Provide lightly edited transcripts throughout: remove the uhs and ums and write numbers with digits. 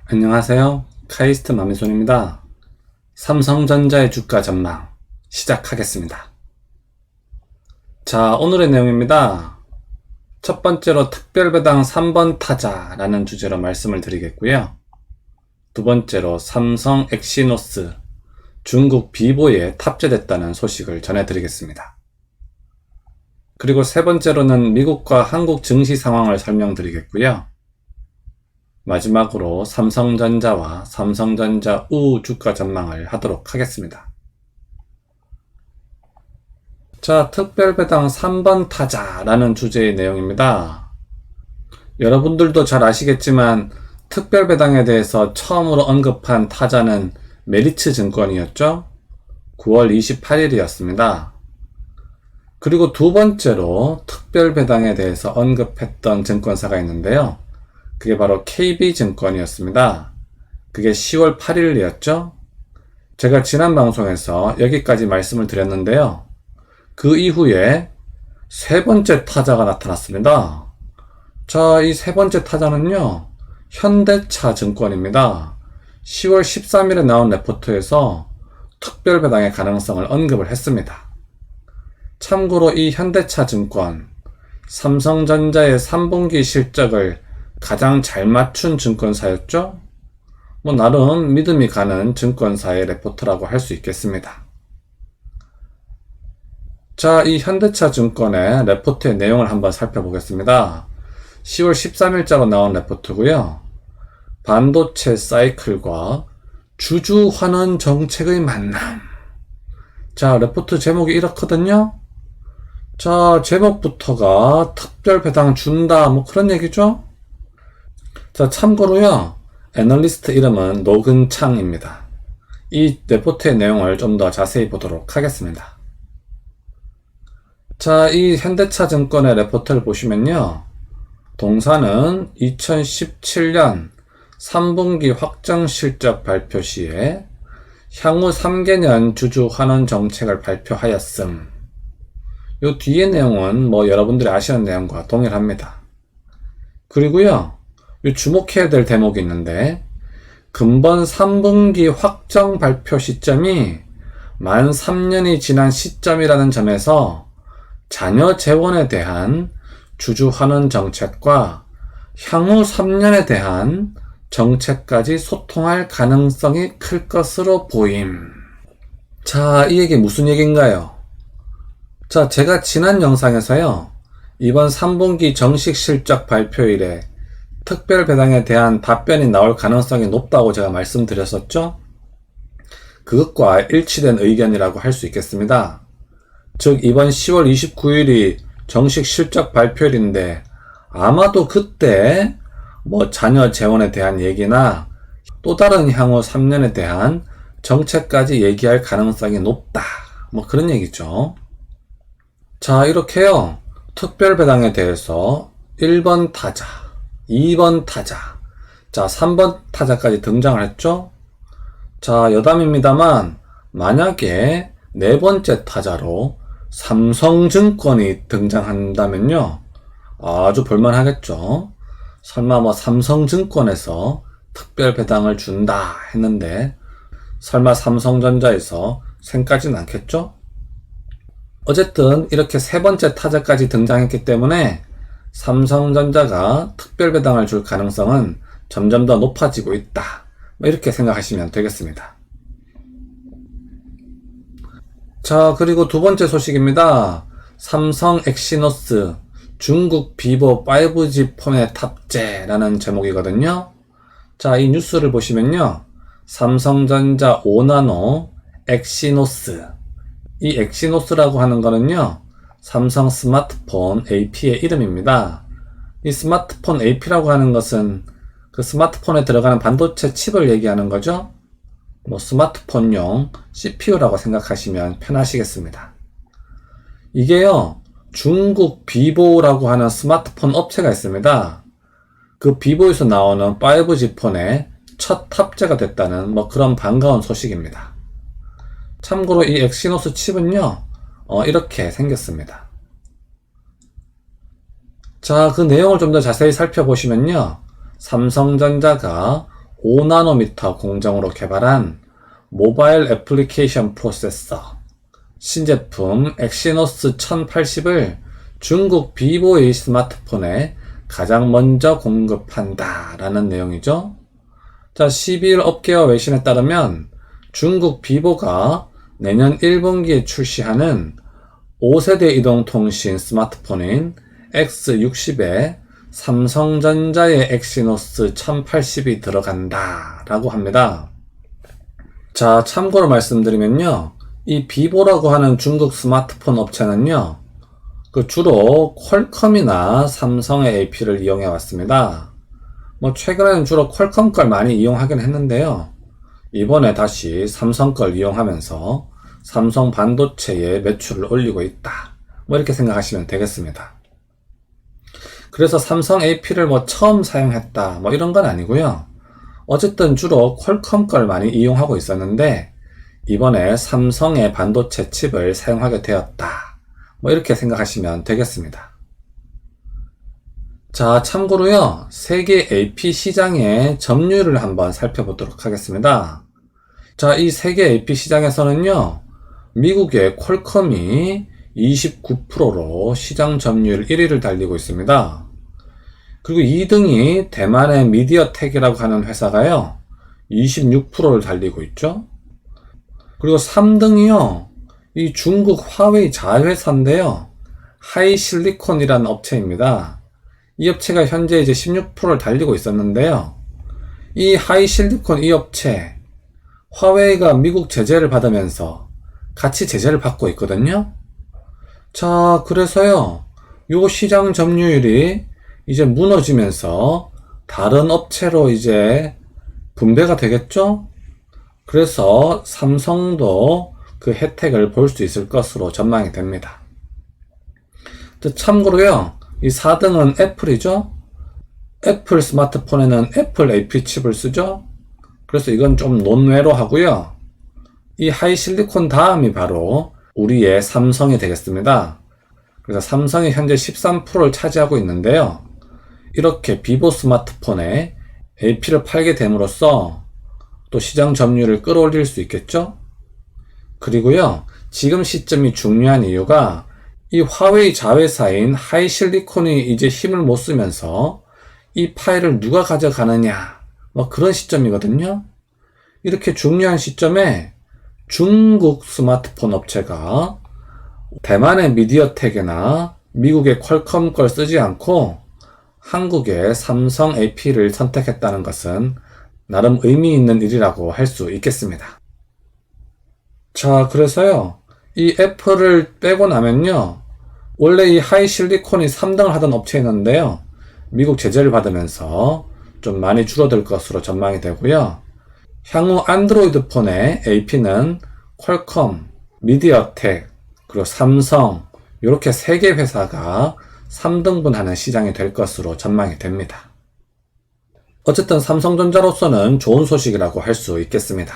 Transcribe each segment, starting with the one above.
안녕하세요. 카이스트 마미손입니다. 삼성전자의 주가 전망 시작하겠습니다. 자, 오늘의 내용입니다. 첫 번째로 특별배당 3번 타자라는 주제로 말씀을 드리겠고요. 두 번째로 삼성 엑시노스 중국 비보에 탑재됐다는 소식을 전해드리겠습니다. 그리고 세 번째로는 미국과 한국 증시 상황을 설명드리겠고요. 마지막으로 삼성전자와 삼성전자 우 주가 전망을 하도록 하겠습니다. 자, 특별배당 3번 타자라는 주제의 내용입니다. 여러분들도 잘 아시겠지만 특별배당에 대해서 처음으로 언급한 타자는 메리츠 증권이었죠. 9월 28일이었습니다. 그리고 두 번째로 특별배당에 대해서 언급했던 증권사가 있는데요. 그게 바로 KB증권이었습니다. 그게 10월 8일이었죠. 제가 지난 방송에서 여기까지 말씀을 드렸는데요. 그 이후에 세 번째 타자가 나타났습니다. 자, 이 세 번째 타자는요, 현대차증권입니다. 10월 13일에 나온 레포트에서 특별배당의 가능성을 언급을 했습니다. 참고로 이 현대차증권, 삼성전자의 3분기 실적을 가장 잘 맞춘 증권사였죠? 나름 믿음이 가는 증권사의 레포트라고 할 수 있겠습니다. 자, 이 현대차증권의 레포트의 내용을 한번 살펴보겠습니다. 10월 13일자로 나온 레포트고요. 반도체 사이클과 주주환원 정책의 만남. 자, 레포트 제목이 이렇거든요. 자, 제목부터가 특별배당 준다, 그런 얘기죠? 자, 참고로요, 애널리스트 이름은 노근창입니다. 이 레포트의 내용을 좀 더 자세히 보도록 하겠습니다. 자, 이 현대차증권의 레포트를 보시면요, 동사는 2017년 3분기 확정 실적 발표 시에 향후 3개년 주주 환원 정책을 발표하였음. 요 뒤의 내용은 여러분들이 아시는 내용과 동일합니다. 그리고요, 주목해야 될 대목이 있는데, 금번 3분기 확정 발표 시점이 만 3년이 지난 시점이라는 점에서 자녀 재원에 대한 주주 환원 정책과 향후 3년에 대한 정책까지 소통할 가능성이 클 것으로 보임. 자, 이 얘기 무슨 얘기인가요? 자, 제가 지난 영상에서요, 이번 3분기 정식 실적 발표일에 특별배당에 대한 답변이 나올 가능성이 높다고 제가 말씀드렸었죠? 그것과 일치된 의견이라고 할 수 있겠습니다. 즉, 이번 10월 29일이 정식 실적 발표일인데, 아마도 그때 자녀 재원에 대한 얘기나 또 다른 향후 3년에 대한 정책까지 얘기할 가능성이 높다. 그런 얘기죠. 자, 이렇게요, 특별배당에 대해서 1번 타자, 2번 타자, 자, 3번 타자까지 등장을 했죠? 자, 여담입니다만, 만약에 네 번째 타자로 삼성증권이 등장한다면요, 아주 볼만하겠죠? 설마 삼성증권에서 특별배당을 준다 했는데, 설마 삼성전자에서 생까지는 않겠죠? 어쨌든 이렇게 세 번째 타자까지 등장했기 때문에 삼성전자가 특별배당을 줄 가능성은 점점 더 높아지고 있다. 이렇게 생각하시면 되겠습니다. 자, 그리고 두 번째 소식입니다. 삼성 엑시노스 중국 비보 5G 폰의 탑재라는 제목이거든요. 자, 이 뉴스를 보시면요, 삼성전자 5나노 엑시노스, 이 엑시노스라고 하는 거는요, 삼성 스마트폰 AP의 이름입니다. 이 스마트폰 AP라고 하는 것은 그 스마트폰에 들어가는 반도체 칩을 얘기하는 거죠. 스마트폰용 CPU라고 생각하시면 편하시겠습니다. 이게요, 중국 비보라고 하는 스마트폰 업체가 있습니다. 그 비보에서 나오는 5G 폰에 첫 탑재가 됐다는 그런 반가운 소식입니다. 참고로 이 엑시노스 칩은요, 이렇게 생겼습니다. 자, 그 내용을 좀 더 자세히 살펴보시면요, 삼성전자가 5나노미터 공정으로 개발한 모바일 애플리케이션 프로세서 신제품 엑시노스 1080을 중국 비보의 스마트폰에 가장 먼저 공급한다 라는 내용이죠. 자, 12일 업계와 외신에 따르면 중국 비보가 내년 1분기에 출시하는 5세대 이동통신 스마트폰인 X60에 삼성전자의 엑시노스 1080이 들어간다 라고 합니다. 자, 참고로 말씀드리면요, 이 비보라고 하는 중국 스마트폰 업체는요, 주로 퀄컴이나 삼성의 AP를 이용해 왔습니다. 최근에는 주로 퀄컴 걸 많이 이용하긴 했는데요, 이번에 다시 삼성 걸 이용하면서 삼성 반도체의 매출을 올리고 있다, 이렇게 생각하시면 되겠습니다. 그래서 삼성 AP를 처음 사용했다 이런 건 아니고요, 어쨌든 주로 퀄컴 걸 많이 이용하고 있었는데 이번에 삼성의 반도체 칩을 사용하게 되었다, 이렇게 생각하시면 되겠습니다. 자, 참고로요, 세계 AP 시장의 점유율을 한번 살펴보도록 하겠습니다. 자, 이 세계 AP 시장에서는요, 미국의 퀄컴이 29%로 시장 점유율 1위를 달리고 있습니다. 그리고 2등이 대만의 미디어텍이라고 하는 회사가요, 26%를 달리고 있죠. 그리고 3등이요, 이 중국 화웨이 자회사인데요, 하이실리콘이라는 업체입니다. 이 업체가 현재 이제 16%를 달리고 있었는데요, 이 하이실리콘 이 업체, 화웨이가 미국 제재를 받으면서 같이 제재를 받고 있거든요. 자, 그래서요, 요 시장 점유율이 이제 무너지면서 다른 업체로 이제 분배가 되겠죠? 그래서 삼성도 그 혜택을 볼 수 있을 것으로 전망이 됩니다. 참고로요, 이 4등은 애플이죠? 애플 스마트폰에는 애플 AP 칩을 쓰죠? 그래서 이건 좀 논외로 하고요, 이 하이실리콘 다음이 바로 우리의 삼성이 되겠습니다. 그래서 삼성이 현재 13%를 차지하고 있는데요, 이렇게 비보 스마트폰에 AP를 팔게 됨으로써 또 시장 점유율을 끌어올릴 수 있겠죠? 그리고요, 지금 시점이 중요한 이유가 이 화웨이 자회사인 하이실리콘이 이제 힘을 못 쓰면서 이 파일을 누가 가져가느냐, 그런 시점이거든요. 이렇게 중요한 시점에 중국 스마트폰 업체가 대만의 미디어텍이나 미국의 퀄컴 걸 쓰지 않고 한국의 삼성 AP를 선택했다는 것은 나름 의미 있는 일이라고 할 수 있겠습니다. 자, 그래서요, 이 애플을 빼고 나면요, 원래 이 하이실리콘이 3등을 하던 업체였는데요, 미국 제재를 받으면서 좀 많이 줄어들 것으로 전망이 되고요, 향후 안드로이드 폰의 AP는 퀄컴, 미디어텍, 그리고 삼성, 이렇게 3개 회사가 3등분 하는 시장이 될 것으로 전망이 됩니다. 어쨌든 삼성전자로서는 좋은 소식이라고 할 수 있겠습니다.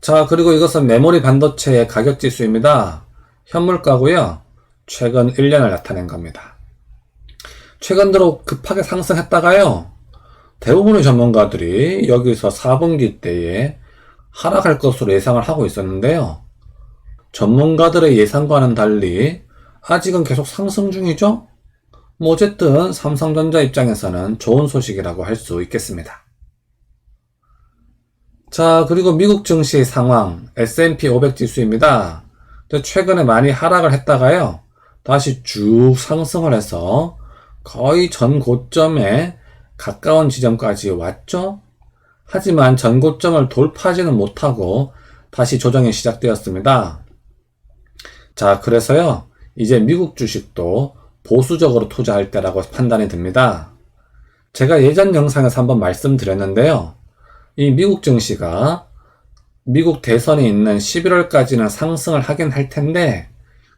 자, 그리고 이것은 메모리 반도체의 가격 지수입니다. 현물가고요, 최근 1년을 나타낸 겁니다. 최근 들어 급하게 상승했다가요, 대부분의 전문가들이 여기서 4분기 때에 하락할 것으로 예상을 하고 있었는데요, 전문가들의 예상과는 달리 아직은 계속 상승 중이죠? 어쨌든 삼성전자 입장에서는 좋은 소식이라고 할 수 있겠습니다. 자, 그리고 미국 증시 상황, S&P 500 지수입니다. 최근에 많이 하락을 했다가요, 다시 쭉 상승을 해서 거의 전 고점에 가까운 지점까지 왔죠? 하지만 전 고점을 돌파하지는 못하고 다시 조정이 시작되었습니다. 자, 그래서요, 이제 미국 주식도 보수적으로 투자할 때라고 판단이 듭니다. 제가 예전 영상에서 한번 말씀드렸는데요, 이 미국 증시가 미국 대선이 있는 11월까지는 상승을 하긴 할 텐데,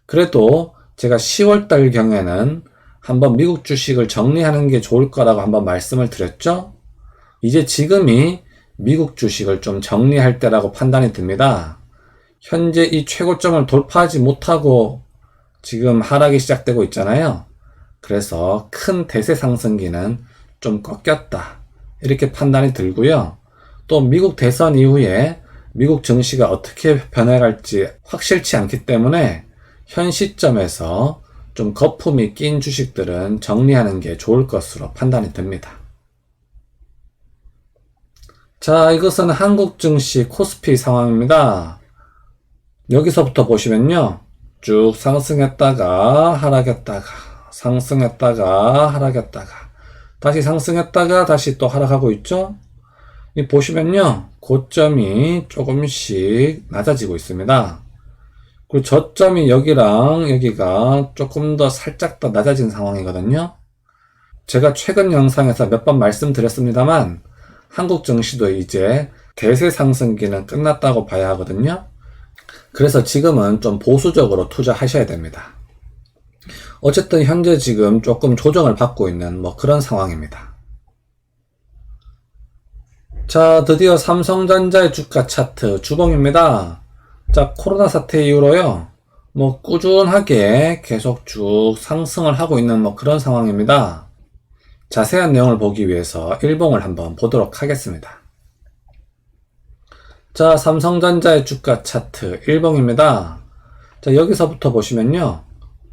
그래도 제가 10월달 경에는 한번 미국 주식을 정리하는 게 좋을 거라고 한번 말씀을 드렸죠? 이제 지금이 미국 주식을 좀 정리할 때라고 판단이 듭니다. 현재 이 최고점을 돌파하지 못하고 지금 하락이 시작되고 있잖아요. 그래서 큰 대세 상승기는 좀 꺾였다. 이렇게 판단이 들고요. 또 미국 대선 이후에 미국 증시가 어떻게 변해갈지 확실치 않기 때문에 현 시점에서 좀 거품이 낀 주식들은 정리하는 게 좋을 것으로 판단이 됩니다. 자, 이것은 한국 증시 코스피 상황입니다. 여기서부터 보시면요. 쭉 상승했다가 하락했다가 상승했다가 하락했다가 다시 상승했다가 다시 또 하락하고 있죠. 이 보시면요. 고점이 조금씩 낮아지고 있습니다. 그리고 저점이 여기랑 여기가 조금 더 살짝 더 낮아진 상황이거든요. 제가 최근 영상에서 몇 번 말씀드렸습니다만 한국 증시도 이제 대세 상승기는 끝났다고 봐야 하거든요. 그래서 지금은 좀 보수적으로 투자하셔야 됩니다. 어쨌든 현재 지금 조금 조정을 받고 있는 그런 상황입니다. 자, 드디어 삼성전자의 주가 차트 주봉입니다. 자, 코로나 사태 이후로요. 꾸준하게 계속 쭉 상승을 하고 있는 그런 상황입니다. 자세한 내용을 보기 위해서 일봉을 한번 보도록 하겠습니다. 자, 삼성전자의 주가 차트 일봉입니다. 자, 여기서부터 보시면요.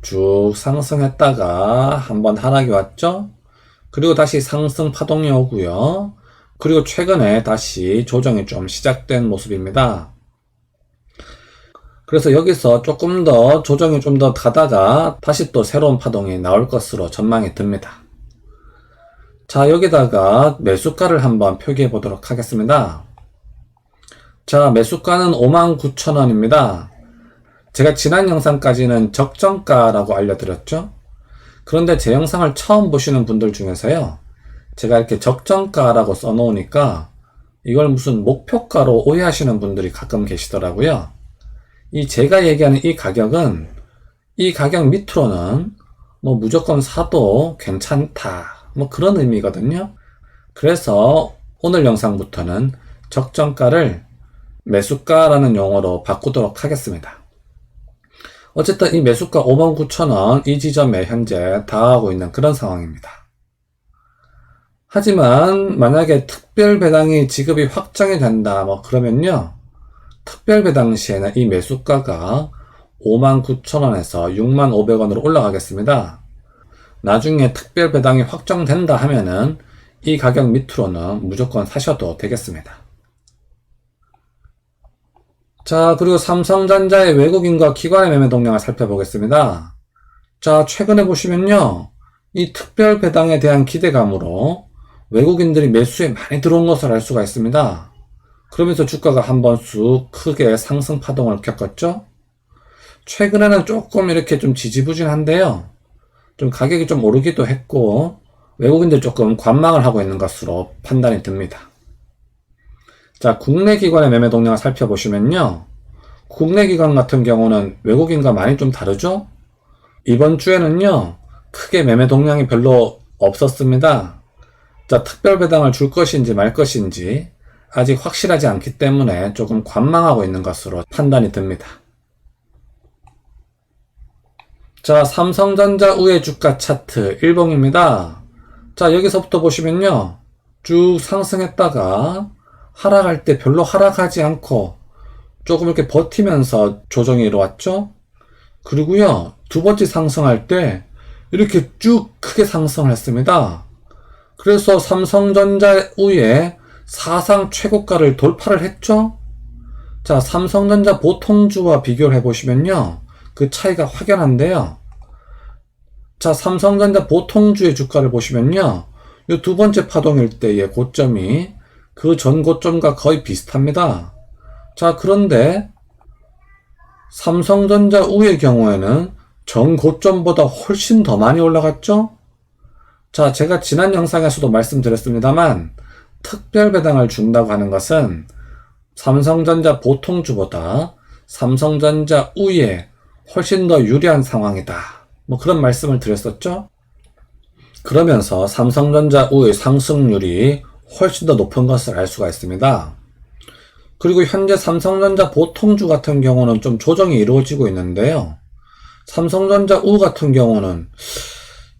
쭉 상승했다가 한번 하락이 왔죠. 그리고 다시 상승 파동이 오고요. 그리고 최근에 다시 조정이 좀 시작된 모습입니다. 그래서 여기서 조금 더 조정이 좀 더 가다가 다시 또 새로운 파동이 나올 것으로 전망이 듭니다. 자, 여기다가 매수가를 한번 표기해 보도록 하겠습니다. 자, 매수가는 59,000원입니다. 제가 지난 영상까지는 적정가라고 알려드렸죠. 그런데 제 영상을 처음 보시는 분들 중에서요. 제가 이렇게 적정가라고 써놓으니까 이걸 무슨 목표가로 오해하시는 분들이 가끔 계시더라고요. 제가 얘기하는 이 가격은 이 가격 밑으로는 무조건 사도 괜찮다. 그런 의미거든요. 그래서 오늘 영상부터는 적정가를 매수가라는 용어로 바꾸도록 하겠습니다. 어쨌든 이 매수가 59,000원 이 지점에 현재 닿아가고 있는 그런 상황입니다. 하지만 만약에 특별 배당이 지급이 확정이 된다 그러면요. 특별 배당 시에는 이 매수가가 59,000원에서 65,500원으로 올라가겠습니다. 나중에 특별 배당이 확정된다 하면은 이 가격 밑으로는 무조건 사셔도 되겠습니다. 자, 그리고 삼성전자의 외국인과 기관의 매매 동향을 살펴보겠습니다. 자, 최근에 보시면요. 이 특별 배당에 대한 기대감으로 외국인들이 매수에 많이 들어온 것을 알 수가 있습니다. 그러면서 주가가 한번 쑥 크게 상승 파동을 겪었죠. 최근에는 조금 이렇게 좀 지지부진한데요. 좀 가격이 좀 오르기도 했고 외국인들 조금 관망을 하고 있는 것으로 판단이 듭니다. 자, 국내 기관의 매매 동향을 살펴보시면요. 국내 기관 같은 경우는 외국인과 많이 좀 다르죠? 이번 주에는요. 크게 매매 동향이 별로 없었습니다. 자, 특별 배당을 줄 것인지 말 것인지 아직 확실하지 않기 때문에 조금 관망하고 있는 것으로 판단이 듭니다. 자, 삼성전자 우회 주가 차트 일봉입니다. 자, 여기서부터 보시면요. 쭉 상승했다가 하락할 때 별로 하락하지 않고 조금 이렇게 버티면서 조정이 이루어왔죠. 그리고요. 두 번째 상승할 때 이렇게 쭉 크게 상승을 했습니다. 그래서 삼성전자 우회 사상 최고가를 돌파를 했죠. 자, 삼성전자 보통주와 비교를 해보시면요. 그 차이가 확연한데요. 자, 삼성전자 보통주의 주가를 보시면요. 이 두 번째 파동일 때의 고점이 그 전 고점과 거의 비슷합니다. 자, 그런데 삼성전자 우의 경우에는 전 고점보다 훨씬 더 많이 올라갔죠? 자, 제가 지난 영상에서도 말씀드렸습니다만 특별 배당을 준다고 하는 것은 삼성전자 보통주보다 삼성전자 우에 훨씬 더 유리한 상황이다. 그런 말씀을 드렸었죠. 그러면서 삼성전자 우의 상승률이 훨씬 더 높은 것을 알 수가 있습니다. 그리고 현재 삼성전자 보통주 같은 경우는 좀 조정이 이루어지고 있는데요. 삼성전자 우 같은 경우는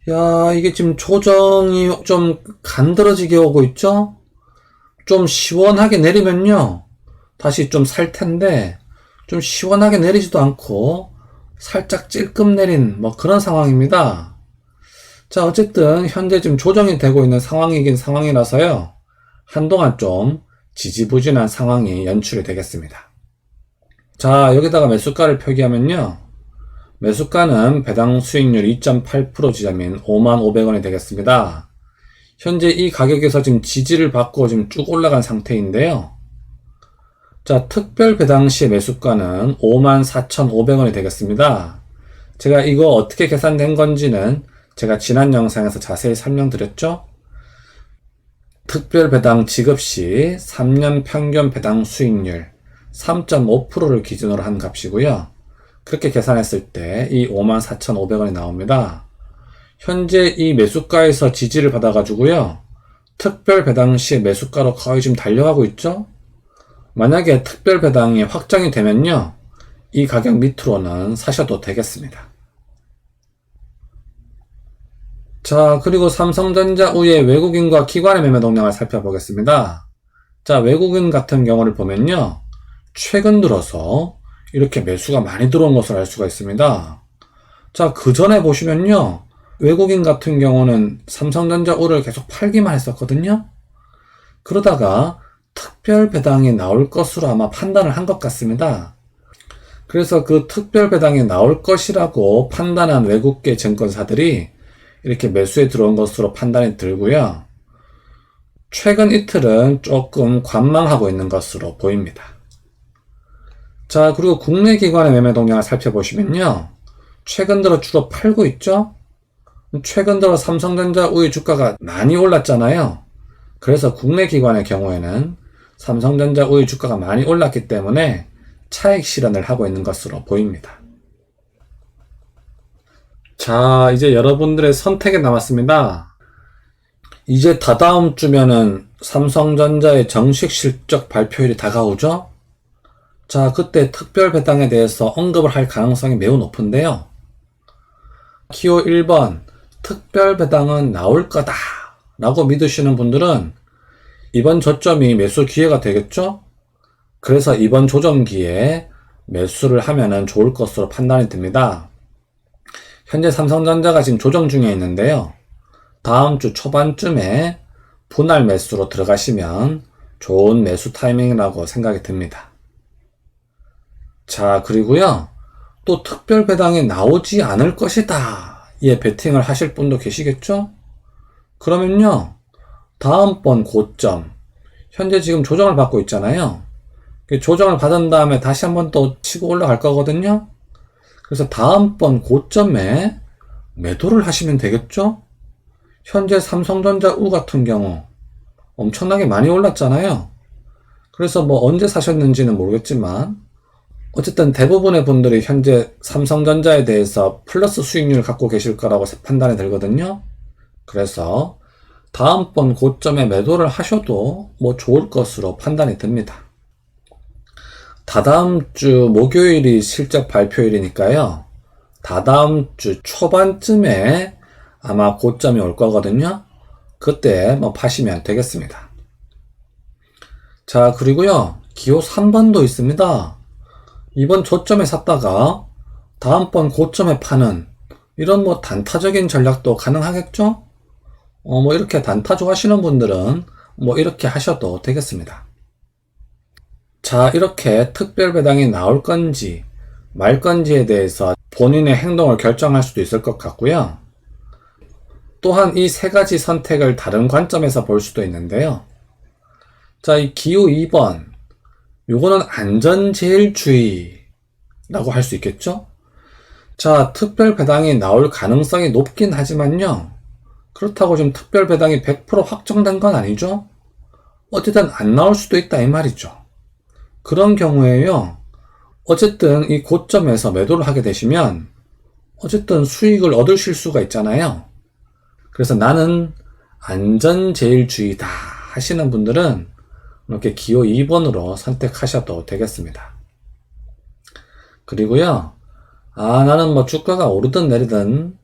야, 이게 지금 조정이 좀 간드러지게 오고 있죠? 좀 시원하게 내리면요. 다시 좀 살 텐데, 좀 시원하게 내리지도 않고, 살짝 찔끔 내린 뭐 그런 상황입니다. 자, 어쨌든 현재 지금 조정이 되고 있는 상황이긴 상황이라서요. 한동안 좀 지지부진한 상황이 연출이 되겠습니다. 자, 여기다가 매수가를 표기하면요. 매수가는 배당 수익률 2.8% 지점인 55,000원이 되겠습니다. 현재 이 가격에서 지금 지지를 받고 지금 쭉 올라간 상태인데요. 자, 특별 배당 시 매수가는 54,500원이 되겠습니다. 제가 이거 어떻게 계산된 건지는 제가 지난 영상에서 자세히 설명드렸죠? 특별 배당 지급 시 3년 평균 배당 수익률 3.5%를 기준으로 한 값이고요. 그렇게 계산했을 때 이 54,500원이 나옵니다. 현재 이 매수가에서 지지를 받아가지고요. 특별 배당 시 매수가로 거의 지금 달려가고 있죠? 만약에 특별 배당이 확정이 되면요. 이 가격 밑으로는 사셔도 되겠습니다. 자, 그리고 삼성전자 후에 외국인과 기관의 매매 동향을 살펴보겠습니다. 자, 외국인 같은 경우를 보면요. 최근 들어서 이렇게 매수가 많이 들어온 것을 알 수가 있습니다. 자, 그 전에 보시면요. 외국인 같은 경우는 삼성전자 우를 계속 팔기만 했었거든요. 그러다가 특별 배당이 나올 것으로 아마 판단을 한 것 같습니다. 그래서 그 특별 배당이 나올 것이라고 판단한 외국계 증권사들이 이렇게 매수에 들어온 것으로 판단이 들고요. 최근 이틀은 조금 관망하고 있는 것으로 보입니다. 자, 그리고 국내 기관의 매매 동향을 살펴보시면요. 최근 들어 주로 팔고 있죠? 최근 들어 삼성전자 우의 주가가 많이 올랐잖아요. 그래서 국내 기관의 경우에는 삼성전자 우의 주가가 많이 올랐기 때문에 차익 실현을 하고 있는 것으로 보입니다. 자, 이제 여러분들의 선택이 남았습니다. 이제 다다음 주면은 삼성전자의 정식 실적 발표일이 다가오죠? 자, 그때 특별 배당에 대해서 언급을 할 가능성이 매우 높은데요. 기호 1번, 특별 배당은 나올 거다 라고 믿으시는 분들은 이번 저점이 매수 기회가 되겠죠? 그래서 이번 조정기에 매수를 하면은 좋을 것으로 판단이 됩니다. 현재 삼성전자가 지금 조정 중에 있는데요. 다음 주 초반쯤에 분할 매수로 들어가시면 좋은 매수 타이밍이라고 생각이 듭니다. 자, 그리고요. 또 특별 배당이 나오지 않을 것이다. 예, 베팅을 하실 분도 계시겠죠? 그러면요. 다음번 고점, 현재 지금 조정을 받고 있잖아요. 조정을 받은 다음에 다시 한번 또 치고 올라갈 거거든요. 그래서 다음번 고점에 매도를 하시면 되겠죠? 현재 삼성전자 우 같은 경우 엄청나게 많이 올랐잖아요. 그래서 뭐 언제 사셨는지는 모르겠지만 어쨌든 대부분의 분들이 현재 삼성전자에 대해서 플러스 수익률을 갖고 계실 거라고 판단이 들거든요. 그래서 다음번 고점에 매도를 하셔도 뭐 좋을 것으로 판단이 듭니다. 다다음 주 목요일이 실적 발표일이니까요. 다다음 주 초반쯤에 아마 고점이 올 거거든요. 그때 뭐 파시면 되겠습니다. 자, 그리고요. 기호 3번도 있습니다. 이번 저점에 샀다가 다음번 고점에 파는 이런 뭐 단타적인 전략도 가능하겠죠? 뭐 이렇게 단타조 하시는 분들은 뭐 이렇게 하셔도 되겠습니다. 자, 이렇게 특별 배당이 나올 건지 말 건지에 대해서 본인의 행동을 결정할 수도 있을 것 같고요. 또한 이 세 가지 선택을 다른 관점에서 볼 수도 있는데요. 자, 이 기호 2번 요거는 안전제일주의라고 할 수 있겠죠? 자, 특별 배당이 나올 가능성이 높긴 하지만요. 그렇다고 지금 특별 배당이 100% 확정된 건 아니죠? 어쨌든 안 나올 수도 있다 이 말이죠. 그런 경우에요. 어쨌든 이 고점에서 매도를 하게 되시면 어쨌든 수익을 얻으실 수가 있잖아요. 그래서 나는 안전제일주의다 하시는 분들은 이렇게 기호 2번으로 선택하셔도 되겠습니다. 그리고요. 나는 뭐 주가가 오르든 내리든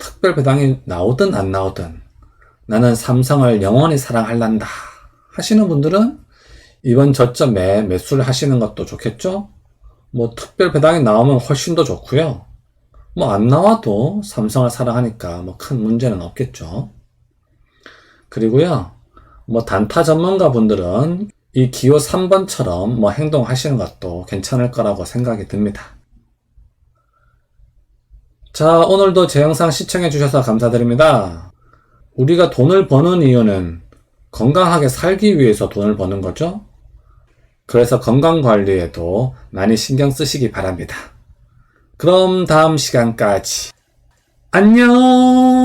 특별 배당이 나오든 안 나오든 나는 삼성을 영원히 사랑할란다 하시는 분들은 이번 저점에 매수를 하시는 것도 좋겠죠? 뭐 특별 배당이 나오면 훨씬 더 좋고요. 뭐 안 나와도 삼성을 사랑하니까 뭐 큰 문제는 없겠죠. 그리고요, 뭐 단타 전문가 분들은 이 기호 3번처럼 뭐 행동하시는 것도 괜찮을 거라고 생각이 듭니다. 자, 오늘도 제 영상 시청해 주셔서 감사드립니다. 우리가 돈을 버는 이유는 건강하게 살기 위해서 돈을 버는 거죠. 그래서 건강 관리에도 많이 신경 쓰시기 바랍니다. 그럼 다음 시간까지 안녕!